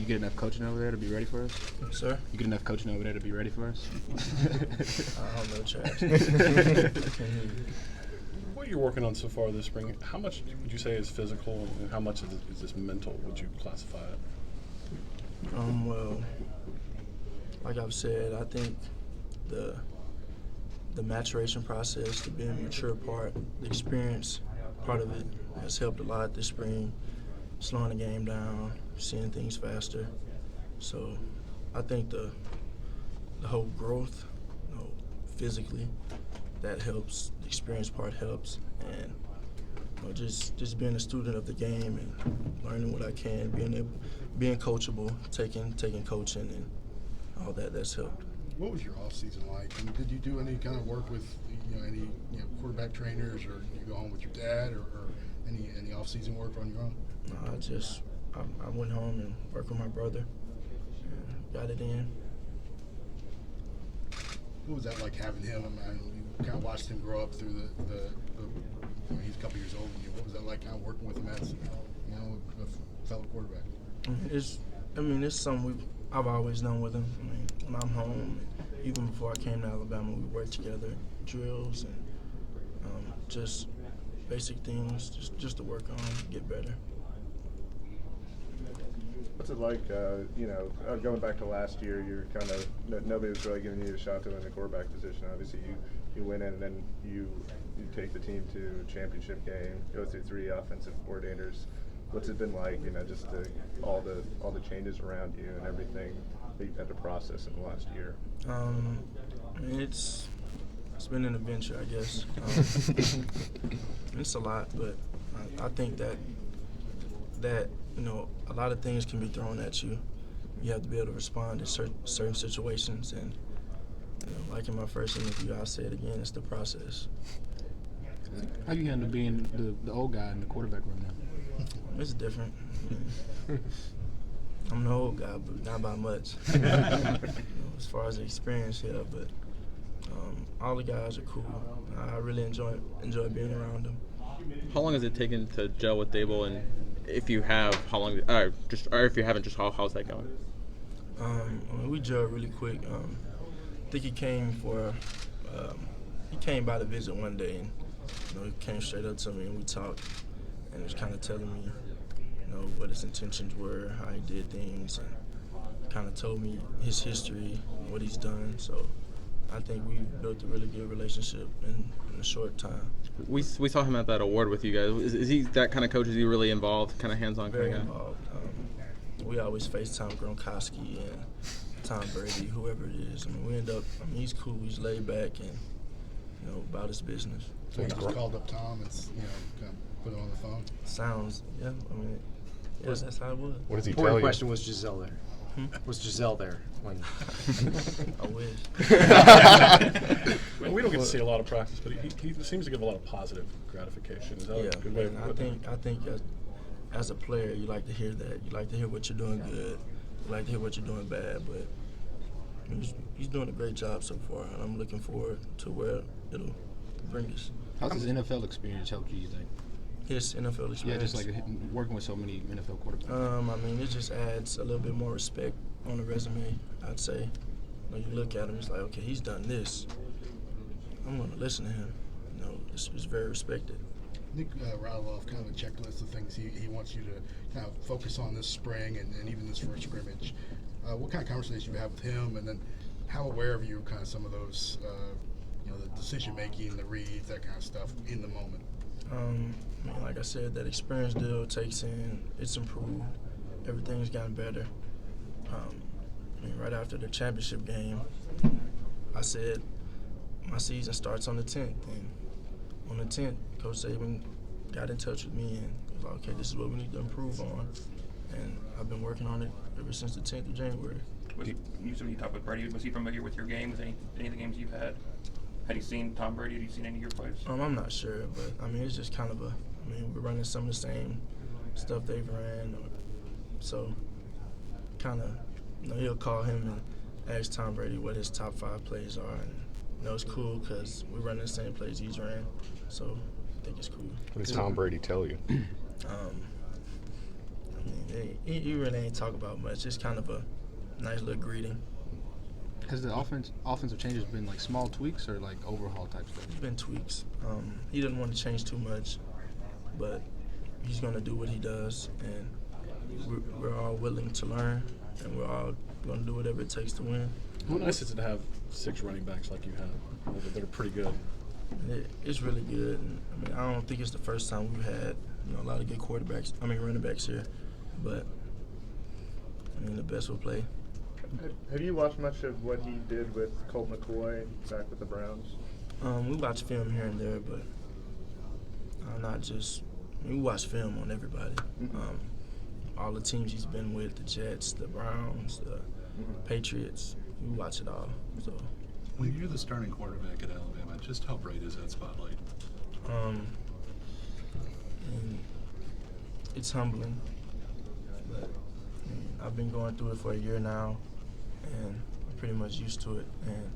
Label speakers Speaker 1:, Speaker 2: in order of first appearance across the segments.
Speaker 1: get enough coaching over there to be ready for us?
Speaker 2: Sir?
Speaker 1: You get enough coaching over there to be ready for us?
Speaker 2: I don't know, Trash.
Speaker 3: What you're working on so far this spring, how much would you say is physical and how much is this mental? Would you classify it?
Speaker 2: Well, like I've said, I think the maturation process, the being mature part, the experience part of it has helped a lot this spring, slowing the game down, seeing things faster. So I think the whole growth, physically, that helps. The experience part helps, and just being a student of the game and learning what I can, being coachable, taking coaching and all that. That's helped.
Speaker 4: What was your off season like? And did you do any kind of work with any quarterback trainers, or did you go home with your dad, or any off season work on your own?
Speaker 2: No, I went home and worked with my brother and got it in.
Speaker 4: What was that like having him? I mean, you kind of watched him grow up through the he's a couple years older than you. What was that like kind of working with him as a fellow quarterback?
Speaker 2: It's something I've always done with him. I mean, when I'm home, even before I came to Alabama, we worked together, drills and just basic things, just to work on, get better.
Speaker 5: What's it like, going back to last year, you're kind of, nobody was really giving you a shot to win the quarterback position. Obviously, you win in, and then you take the team to a championship game, go through 3 offensive coordinators. What's it been like, just all the changes around you and everything that you've had to process in the last year?
Speaker 2: It's been an adventure, I guess. It's a lot, but I think that a lot of things can be thrown at you. You have to be able to respond to certain situations, and like in my first interview, I'll say it again, it's the process.
Speaker 1: How you handle being the old guy in the quarterback room now?
Speaker 2: It's different. I'm the old guy, but not by much. As far as the experience here, but all the guys are cool. I really enjoy being around them.
Speaker 6: How long has it taken to gel with Dable, and if you have, how long? Or if you haven't, just how's that going?
Speaker 2: We gelled really quick. I think he came by to visit one day, and he came straight up to me and we talked, and he was kind of telling me, what his intentions were, how he did things, and kind of told me his history, what he's done. So I think we built a really good relationship in a short time.
Speaker 6: We saw him at that award with you guys. Is he that kind of coach? Is he really involved, kind of hands-on kind of guy?
Speaker 2: Very involved. We always FaceTime Gronkowski and Tom Brady, whoever it is. He's cool. He's laid back and about his business.
Speaker 4: So you just called up Tom and kind of put him on the phone.
Speaker 2: Sounds, yeah. That's how it was.
Speaker 7: What does he tell you?
Speaker 8: Important question: was Giselle there? Was Giselle there when?
Speaker 2: I wish.
Speaker 3: Well, we don't get to see a lot of practice, but he seems to give a lot of positive gratification. Is that a good way of putting it?
Speaker 2: I think as a player, you like to hear that. You like to hear what you're doing good. You like to hear what you're doing bad. But he's doing a great job so far, and I'm looking forward to where it'll bring us.
Speaker 1: How's his NFL experience helped you think?
Speaker 2: His NFL experience?
Speaker 1: Yeah, just like working with so many NFL quarterbacks.
Speaker 2: It just adds a little bit more respect on the resume, I'd say. You look at him, it's like, okay, he's done this. I'm going to listen to him. It's very respected.
Speaker 4: Nick rattled off kind of a checklist of things he wants you to kind of focus on this spring and even this first scrimmage. What kind of conversation you have with him, and then how aware of you kind of some of those, the decision making, the reads, that kind of stuff in the moment?
Speaker 2: Like I said, that experience deal takes in, it's improved. Everything's gotten better. Right after the championship game, I said my season starts on the 10th. And on the 10th, Coach Saban got in touch with me and was like, okay, this is what we need to improve on. And I've been working on it ever since the 10th of January.
Speaker 9: You talked with Brady. Was he familiar with your games, any of the games you've had? Had you seen Tom Brady? Had you seen any of your plays?
Speaker 2: I'm not sure, but it's just kind of we're running some of the same stuff they've ran. So kind of, he'll call him and ask Tom Brady what his top 5 plays are. And it's cool because we're running the same plays he's ran. So I think it's cool.
Speaker 7: What does Tom Brady tell you?
Speaker 2: He really ain't talk about much. It's kind of a nice little greeting.
Speaker 1: Has the offensive changes been like small tweaks or like overhaul type stuff?
Speaker 2: It's been tweaks. He doesn't want to change too much, but he's going to do what he does, and we're all willing to learn, and we're all going to do whatever it takes to win.
Speaker 3: How nice is it to have 6 running backs like you have that are pretty good?
Speaker 2: It's really good. And, I mean, I don't think it's the first time we've had a lot of good running backs here, but I mean the best will play.
Speaker 5: Have you watched much of what he did with Colt McCoy back with the Browns?
Speaker 2: We watch film here and there, but we watch film on everybody. All the teams he's been with, the Jets, the Browns, the Patriots, we watch it all. So
Speaker 7: when you're the starting quarterback at Alabama, just how bright is that spotlight?
Speaker 2: And it's humbling, but I've been going through it for a year now, and I'm pretty much used to it, and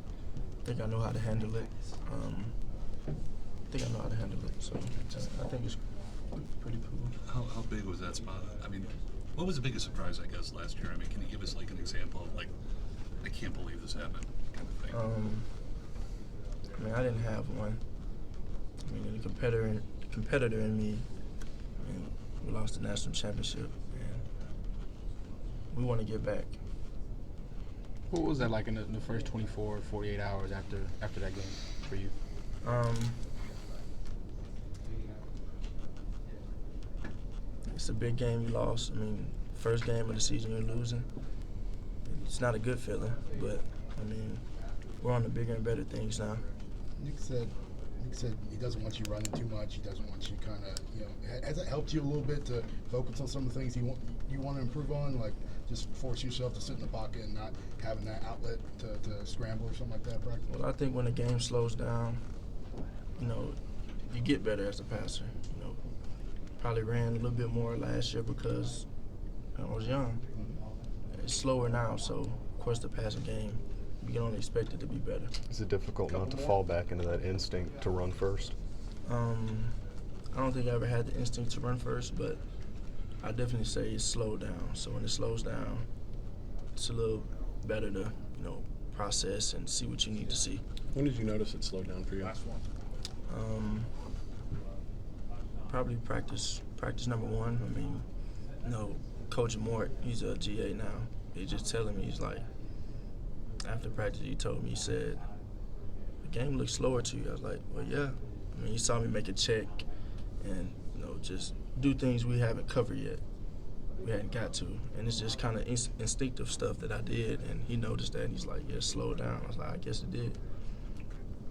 Speaker 2: I think I know how to handle it. So I think it's pretty cool.
Speaker 7: How big was that spot? I mean, what was the biggest surprise, I guess, last year? I mean, can you give us like an example of like, I can't believe this happened kind of thing?
Speaker 2: I mean, I didn't have one. I mean, the competitor in me, I mean, we lost the national championship, and we want to get back.
Speaker 1: What was that like in the first 24, 48 hours after that game for you?
Speaker 2: It's a big game you lost. I mean, first game of the season you're losing. It's not a good feeling, but I mean, we're on to bigger and better things now.
Speaker 4: Nick said he doesn't want you running too much. He doesn't want you kind of, has it helped you a little bit to focus on some of the things you want to improve on, like just force yourself to sit in the pocket and not having that outlet to scramble or something like that, practice?
Speaker 2: Well, I think when the game slows down, you get better as a passer. Probably ran a little bit more last year because I was young. It's slower now, so of course the passing game, you can only expect it to be better.
Speaker 10: Is it difficult not to fall back into that instinct to run first?
Speaker 2: I don't think I ever had the instinct to run first, but I definitely say it's slowed down. So when it slows down, it's a little better to process and see what you need to see.
Speaker 3: When did you notice it slowed down for you?
Speaker 4: Last one.
Speaker 2: Probably practice number one. I mean, Coach Mort, he's a GA now. He's just telling me, he's like, after practice, he told me, he said, the game looks slower to you. I was like, well, yeah. I mean, he saw me make a check and, just do things we haven't covered yet. We hadn't got to. And it's just kind of instinctive stuff that I did. And he noticed that, and he's like, yeah, slow down. I was like, I guess it did.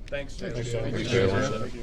Speaker 9: Thanks, Jalen.
Speaker 3: Thank you.